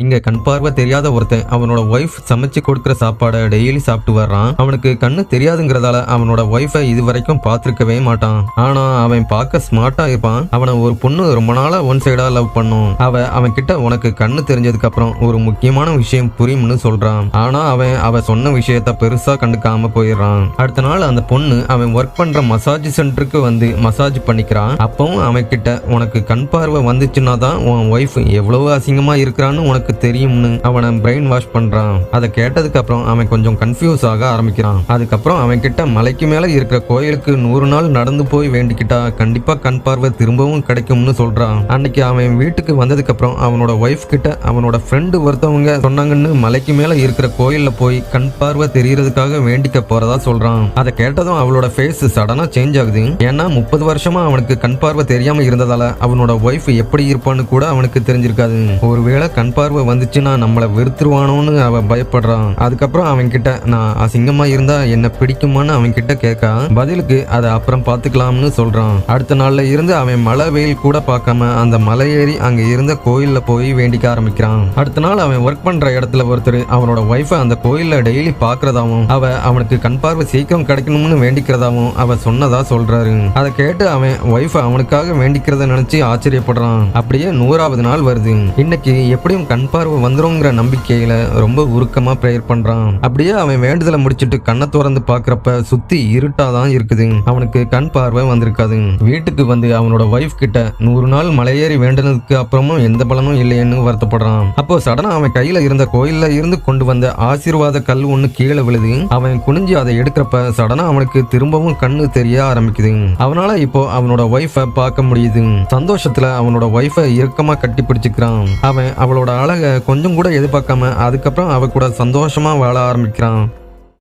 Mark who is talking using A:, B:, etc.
A: இங்க கண் பார்வை தெரியாத ஒருத்தன் அவனோட ஒய்ஃப் சமைச்சு கொடுக்கிற சாப்பாடை டெய்லி சாப்பிட்டு வர்றான். அவனுக்கு கண்ணு தெரியாதுங்கிறதால அவனோட ஒய்ஃபை இது வரைக்கும் பார்த்திருக்கவே மாட்டான். ஆனா அவன் பார்க்க ஸ்மார்ட்டா இருப்பான். அவனை ஒரு பொண்ணு ரொம்ப நாளா ஒன் சைடா லவ் பண்ணும். அவன் கிட்ட உனக்கு கண்ணு தெரிஞ்சதுக்கு அப்புறம் ஒரு முக்கியமான விஷயம் புரியும்னு சொல்றான். ஆனா அவ சொன்ன விஷயத்த பெருசா கண்டுக்காம போயிடுறான். அடுத்த நாள் அந்த பொண்ணு அவன் ஒர்க் பண்ற மசாஜ் சென்டருக்கு வந்து மசாஜ் பண்ணிக்கிறான். அப்பவும் அவன் கிட்ட உனக்கு கண் பார்வை வந்துச்சுன்னா தான் உன் ஒய்ஃப் எவ்வளவு அசிங்கமா இருக்கிறான்னு உனக்கு தெரியும்னு அவனை பிரெயின் வாஷ் பண்றான். அதை கேட்டதுக்கு அப்புறம் அவன் கொஞ்சம் கன்ஃபியூஸ் ஆக ஆரம்பிக்கிறான். அதுக்கப்புறம் அவன் கிட்ட மலைக்கு மேல இருக்கிற கோயிலுக்கு 100 நாள் நடந்து போய் வேண்டிக்கிட்டா கண்டிப்பா கண் பார்வை திரும்பவும் கிடைக்கும்னு சொல்றான். அன்னைக்கு அவன் வீட்டுக்கு வந்ததுக்கு அப்புறம் அவனோட ஒய்ஃப் கிட்ட அவனோட ஃப்ரெண்டு ஒருத்தவங்க சொன்னாங்கன்னு மலைக்கு மேல இருக்கிற கோயில்ல போய் கண் பார்வை தெரியறதுக்காக வேண்டிக்க போறதா சொல்றான். அதை கேட்டதும் அவளோட ஃபேஸ் சடனா சேஞ்ச் ஆகுது. ஏன்னா 30 வருஷமா அவனுக்கு கண் பார்வை தெரியாம இருந்ததால அவனோட ஒய்ஃப் எப்படி இருப்பான்னு கூட அவனுக்கு தெரிஞ்சிருக்காது. ஒருவேளை கண் பார்வை வந்துச்சுன்னா நம்மளை வெறுத்துருவானோன்னு அவன் பயப்படுறான். அதுக்கப்புறம் அவன் கிட்ட நான் அசிங்கமா இருந்தா என்ன பிடிக்குமான்னு அவன் கிட்ட கேட்க பதிலுக்கு அதை அப்புறம் பாத்துக்கலாம்னு சொல்றான். அடுத்த நாள்ல இருந்து அவன் மழை வெயில் கூட பார்க்காம அந்த மலை ஏறி அங்க இருந்த கோயில்ல போய் வேண்டிக்க ஆரம்பிக்கிறான். அடுத்த நாள் அவன் ஒர்க் பண்ற இடத்துல ஒருத்தர் அவனோட ஒய்ஃபை அந்த கோயில்ல டெய்லி பாக்குறதாவும் அவனுக்கு கண் பார்வை சீக்கிரம் கிடைக்கணும்னு வேண்டிக்கிறதாவும் அவ சொன்னதா சொல்றாரு. அதை கேட்டு அவன் ஒய்ஃப் அவனுக்காக வேண்டிக்கிறத நினைச்சு ஆச்சரியப்படுறான். அப்படியே 100வது நாள் வருது. இன்னைக்கு எப்படியும் கண் பார்வை வந்துருங்கிற நம்பிக்கையில ரொம்ப உருக்கமா பிரேயர் பண்றான். அப்படியே அவன் வேண்டுதலை முடிச்சிட்டு கண்ணை திறந்து பாக்குறப்ப சுத்தி இருட்டாதான் இருக்குது. அவனுக்கு கண் பார்வை வந்திருக்காது. வீட்டுக்கு வந்து அவனோட ஒய்ஃப் கிட்ட 100 நாள் மலையேறி வேண்டினதுக்கு அப்புறமும் எந்த பலனும் இல்லைன்னு வருத்தப்படுறான். அப்போ சடனா அவன் கையில இருந்த கோயில்ல இருந்து கொண்டு வந்த ஆசீர்வாத கல் ஒண்ணு கீழே விழுது. அவன் குனிஞ்சு அதை எடுக்கிறப்ப சடனா அவனுக்கு திரும்பவும் கண்ணு தெரிய ஆரம்பிக்குது. அவனால இப்போ அவனோட ஒய்ஃபை பார்க்க முடியுது. சந்தோஷத்துல அவனோட ஒய்ஃபை இறுக்கமா கட்டி பிடிச்சுக்கிறான். அவன் அவளோட அழக கொஞ்சம் கூட எதிர்பார்க்காம அதுக்கப்புறம் அவ கூட சந்தோஷமா வாழ ஆரம்பிக்கிறான்.